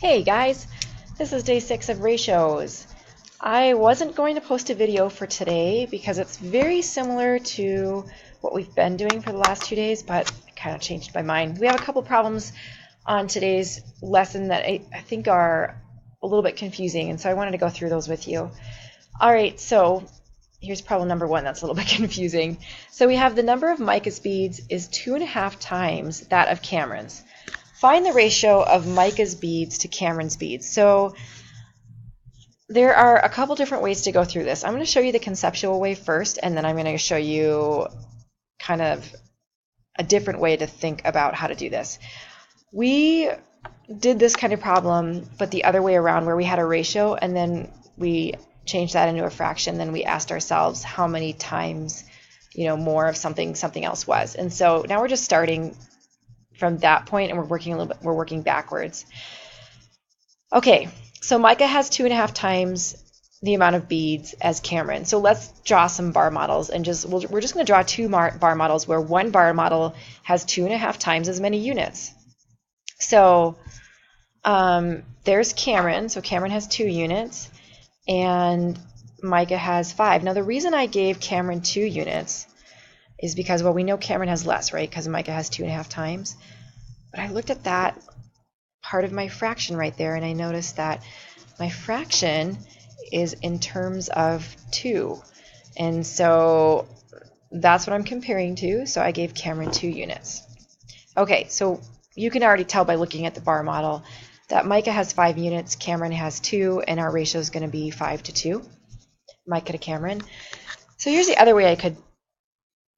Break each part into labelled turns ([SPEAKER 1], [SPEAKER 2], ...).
[SPEAKER 1] Hey guys, this is day 6 of ratios. I wasn't going to post a video for today because it's very similar to what we've been doing for the last 2 days, but I kind of changed my mind. We have a couple problems on today's lesson that I think are a little bit confusing, and so I wanted to go through those with you. Alright, so here's problem number 1 that's a little bit confusing. So we have the number of Micah's beads is 2.5 times that of Cameron's. Find the ratio of Micah's beads to Cameron's beads. So there are a couple different ways to go through this. I'm going to show you the conceptual way first, and then I'm going to show you kind of a different way to think about how to do this. We did this kind of problem, but the other way around, where we had a ratio and then we changed that into a fraction. Then we asked ourselves how many times, more of something else was. And so now we're just starting from that point, and we're working backwards. Okay, so Micah has 2.5 times the amount of beads as Cameron. So let's draw some bar models, and we're just going to draw two bar models where one bar model has 2.5 times as many units. So there's Cameron. So Cameron has 2 units, and Micah has 5. Now the reason I gave Cameron 2 units is because, well, we know Cameron has less, right? Because Micah has 2.5 times. But I looked at that part of my fraction right there, and I noticed that my fraction is in terms of 2. And so that's what I'm comparing to. So I gave Cameron 2 units. Okay, so you can already tell by looking at the bar model that Micah has 5 units, Cameron has 2, and our ratio is going to be 5 to 2, Micah to Cameron. So here's the other way I could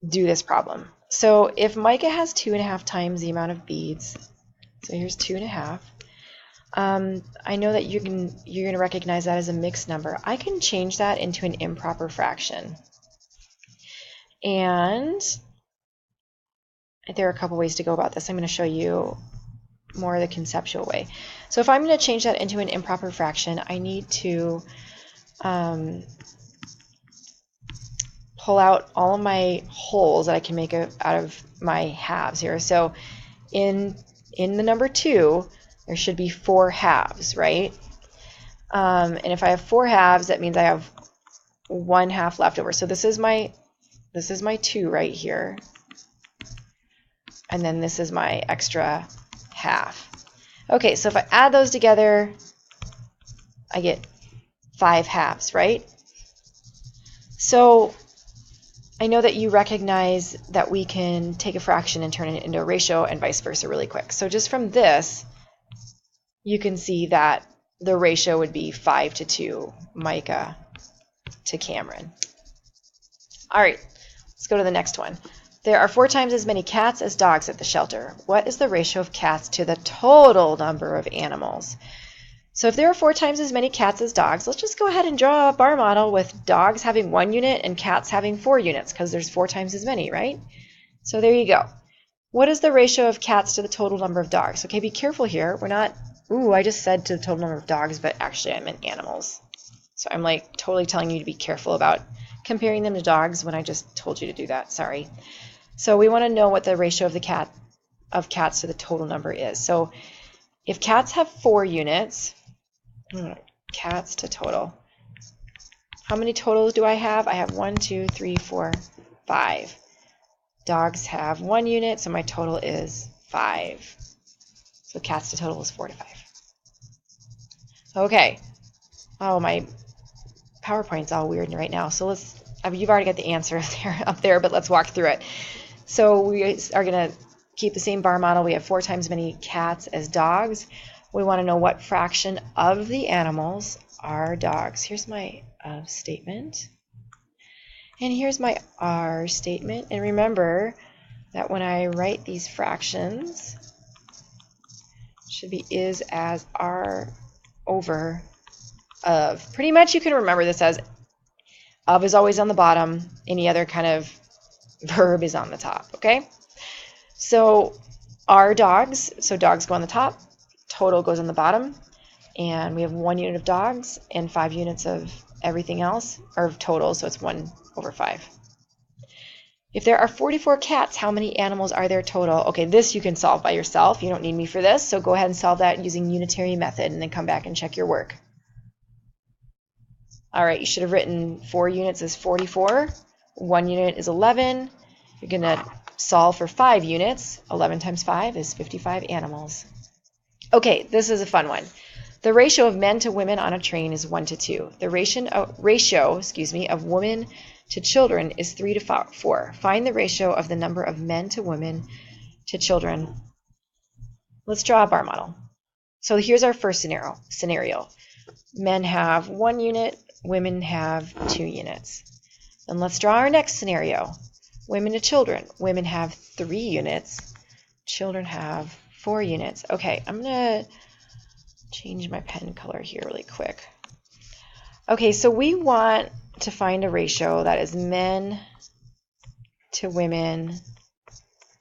[SPEAKER 1] do this problem. So if Micah has 2.5 times the amount of beads, so here's 2.5, I know that you're going to recognize that as a mixed number. I can change that into an improper fraction. And there are a couple ways to go about this. I'm going to show you more of the conceptual way. So if I'm going to change that into an improper fraction, I need to pull out all of my wholes that I can make out of my halves here. So in the number 2, there should be 4 halves, right? And if I have 4 halves, that means I have 1 half left over. So this is my 2 right here, and then this is my extra half. Okay, so if I add those together, I get 5 halves, right? So I know that you recognize that we can take a fraction and turn it into a ratio and vice versa really quick. So just from this, you can see that the ratio would be 5 to 2, Micah to Cameron. All right, let's go to the next one. There are 4 times as many cats as dogs at the shelter. What is the ratio of cats to the total number of animals? So if there are 4 times as many cats as dogs, let's just go ahead and draw a bar model with dogs having 1 unit and cats having 4 units, because there's 4 times as many, right? So there you go. What is the ratio of cats to the total number of dogs? Okay, be careful here. We're not, I just said to the total number of dogs, but actually I meant animals. So I'm like totally telling you to be careful about comparing them to dogs when I just told you to do that. Sorry. So we want to know what the ratio of cats to the total number is. So if cats have 4 units, cats to total. How many totals do I have? I have 1, 2, 3, 4, 5. Dogs have 1 unit, so my total is 5. So cats to total is 4 to 5. Okay. Oh, my PowerPoint's all weird right now. So you've already got the answer up there, but let's walk through it. So we are going to keep the same bar model. We have 4 times as many cats as dogs. We want to know what fraction of the animals are dogs. Here's my of statement. And here's my R statement. And remember that when I write these fractions, it should be is, as, are, over, of. Pretty much you can remember this as of is always on the bottom. Any other kind of verb is on the top, okay? So are dogs, so dogs go on the top. Total goes on the bottom, and we have 1 unit of dogs and 5 units of everything else, or of total, so it's 1 over 5. If there are 44 cats, how many animals are there total? Okay, this you can solve by yourself. You don't need me for this, so go ahead and solve that using unitary method and then come back and check your work. All right, you should have written 4 units is 44. 1 unit is 11. You're going to solve for 5 units. 11 times 5 is 55 animals. Okay, this is a fun one. The ratio of men to women on a train is 1 to 2. The ratio of women to children is 3 to 4. Find the ratio of the number of men to women to children. Let's draw a bar model. So here's our first scenario. Men have 1 unit, women have 2 units. Then let's draw our next scenario. Women to children. Women have 3 units. Children have 4 units. Okay, I'm going to change my pen color here really quick. Okay, so we want to find a ratio that is men to women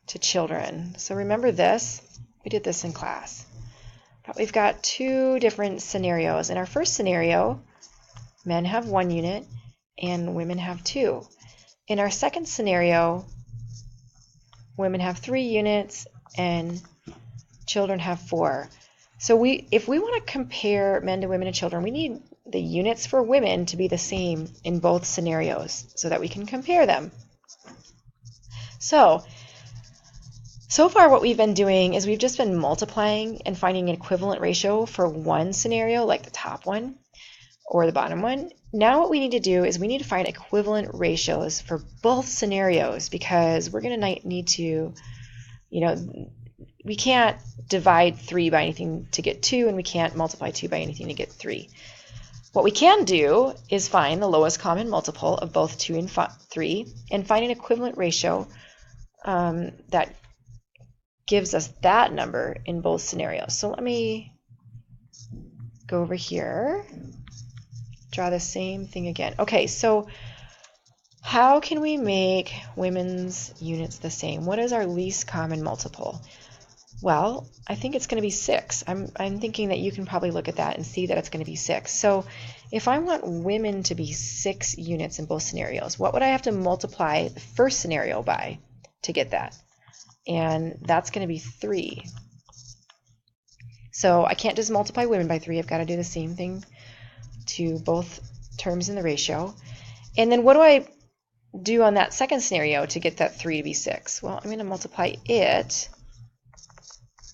[SPEAKER 1] to children. So remember this. We did this in class. But we've got 2 different scenarios. In our first scenario, men have 1 unit and women have 2. In our second scenario, women have 3 units and children have 4. So if we want to compare men to women and children, we need the units for women to be the same in both scenarios so that we can compare them. So far what we've been doing is we've just been multiplying and finding an equivalent ratio for one scenario, like the top one or the bottom one. Now what we need to do is we need to find equivalent ratios for both scenarios, because we're going to need to, we can't divide 3 by anything to get 2, and we can't multiply 2 by anything to get 3. What we can do is find the lowest common multiple of both 2 and 3 and find an equivalent ratio that gives us that number in both scenarios. So let me go over here, draw the same thing again. Okay, so how can we make women's units the same? What is our least common multiple? Well, I think it's going to be 6. I'm thinking that you can probably look at that and see that it's going to be 6. So if I want women to be 6 units in both scenarios, what would I have to multiply the first scenario by to get that? And that's going to be 3. So I can't just multiply women by 3. I've got to do the same thing to both terms in the ratio. And then what do I do on that second scenario to get that 3 to be 6? Well, I'm going to multiply it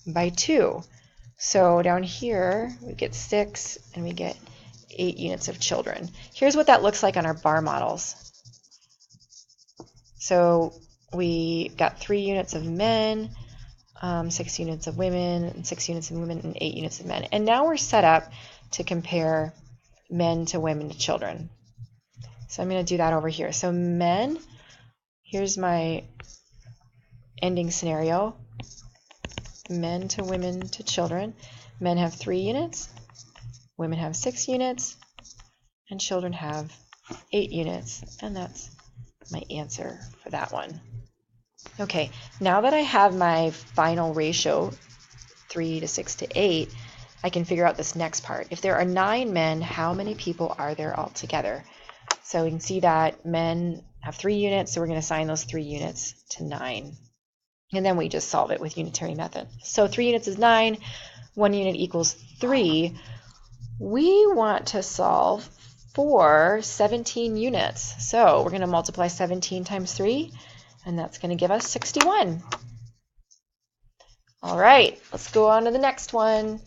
[SPEAKER 1] by 2. So down here we get 6 and we get 8 units of children. Here's what that looks like on our bar models. So we got 3 units of men, 6 units of women, and 6 units of women, and 8 units of men. And now we're set up to compare men to women to children. So I'm going to do that over here. So men, here's my ending scenario. Men to women to children. Men have 3 units, women have 6 units, and children have 8 units. And that's my answer for that one. Okay, now that I have my final ratio, 3 to 6 to 8, I can figure out this next part. If there are 9 men, how many people are there altogether? So we can see that men have 3 units, so we're going to assign those 3 units to 9. And then we just solve it with unitary method. So 3 units is 9, 1 unit equals 3. We want to solve for 17 units. So we're going to multiply 17 times 3, and that's going to give us 61. All right, let's go on to the next one.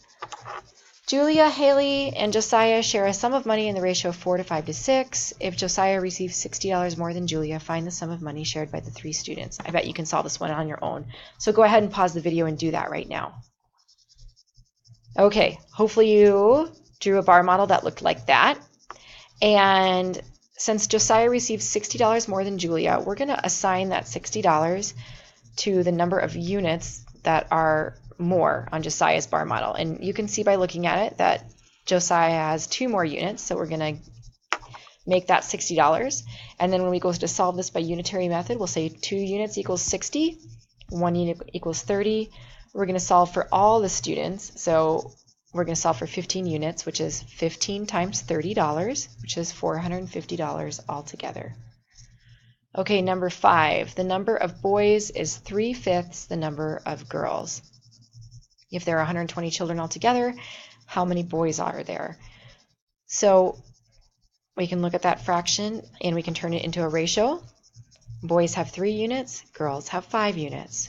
[SPEAKER 1] Julia, Haley, and Josiah share a sum of money in the ratio of 4 to 5 to 6. If Josiah receives $60 more than Julia, find the sum of money shared by the 3 students. I bet you can solve this one on your own. So go ahead and pause the video and do that right now. Okay, hopefully you drew a bar model that looked like that. And since Josiah receives $60 more than Julia, we're going to assign that $60 to the number of units that are more on Josiah's bar model. And you can see by looking at it that Josiah has 2 more units, so we're going to make that $60. And then when we go to solve this by unitary method, we'll say 2 units equals 60, 1 unit equals 30. We're going to solve for all the students, so we're going to solve for 15 units, which is 15 times $30, which is $450 altogether. Okay, number 5. The number of boys is 3/5 the number of girls. If there are 120 children altogether, how many boys are there? So we can look at that fraction and we can turn it into a ratio. Boys have 3 units, girls have 5 units.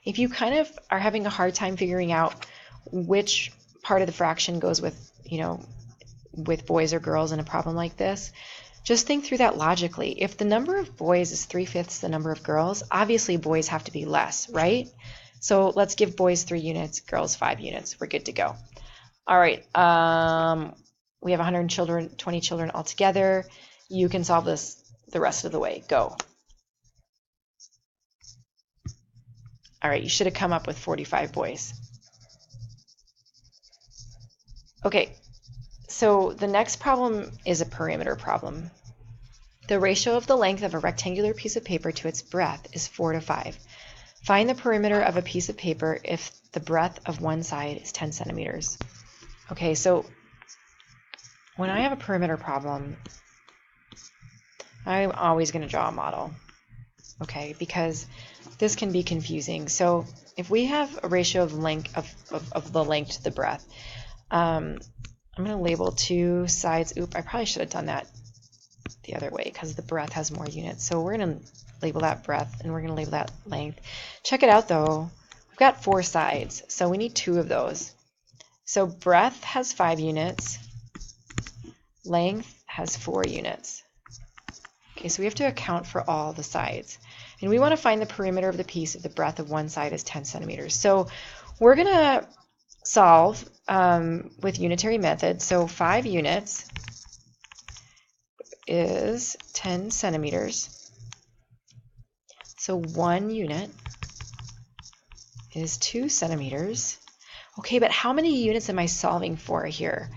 [SPEAKER 1] If you kind of are having a hard time figuring out which part of the fraction goes with, with boys or girls in a problem like this, just think through that logically. If the number of boys is 3/5 the number of girls, obviously boys have to be less, right? So let's give boys 3 units, girls 5 units. We're good to go. All right, we have 120 children altogether. You can solve this the rest of the way. Go. All right, you should have come up with 45 boys. Okay, so the next problem is a perimeter problem. The ratio of the length of a rectangular piece of paper to its breadth is 4:5. Find the perimeter of a piece of paper if the breadth of one side is 10 centimeters. Okay, so when I have a perimeter problem, I'm always going to draw a model, okay, because this can be confusing. So if we have a ratio of length of the length to the breadth, I'm going to label 2 sides. I probably should have done that the other way because the breadth has more units. So we're going to label that breadth and we're going to label that length. Check it out though. We've got 4 sides, so we need 2 of those. So breadth has 5 units, length has 4 units. Okay, so we have to account for all the sides. And we want to find the perimeter of the piece if the breadth of one side is 10 centimeters. So we're going to solve with unitary method. So 5 units is 10 centimeters. So 1 unit is 2 centimeters. Okay, but how many units am I solving for here?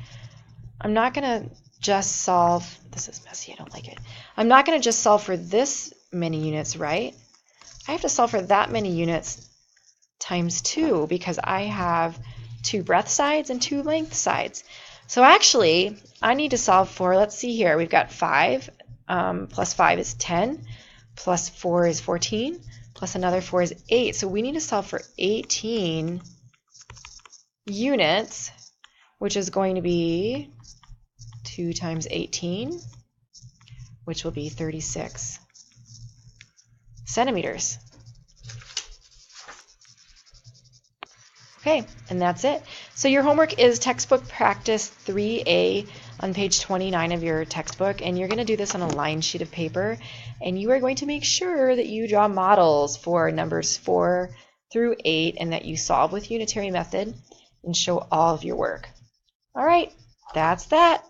[SPEAKER 1] I'm not going to just solve, this is messy, I don't like it. I'm not going to just solve for this many units, right? I have to solve for that many units times 2 because I have 2 breadth sides and 2 length sides. So actually, I need to solve for, let's see here, we've got 5 plus 5 is 10, plus 4 is 14, plus another 4 is 8. So we need to solve for 18 units, which is going to be 2 times 18, which will be 36 centimeters. Okay, and that's it. So your homework is textbook practice 3A on page 29 of your textbook, and you're going to do this on a lined sheet of paper, and you are going to make sure that you draw models for numbers 4 through 8 and that you solve with unitary method and show all of your work. All right, that's that.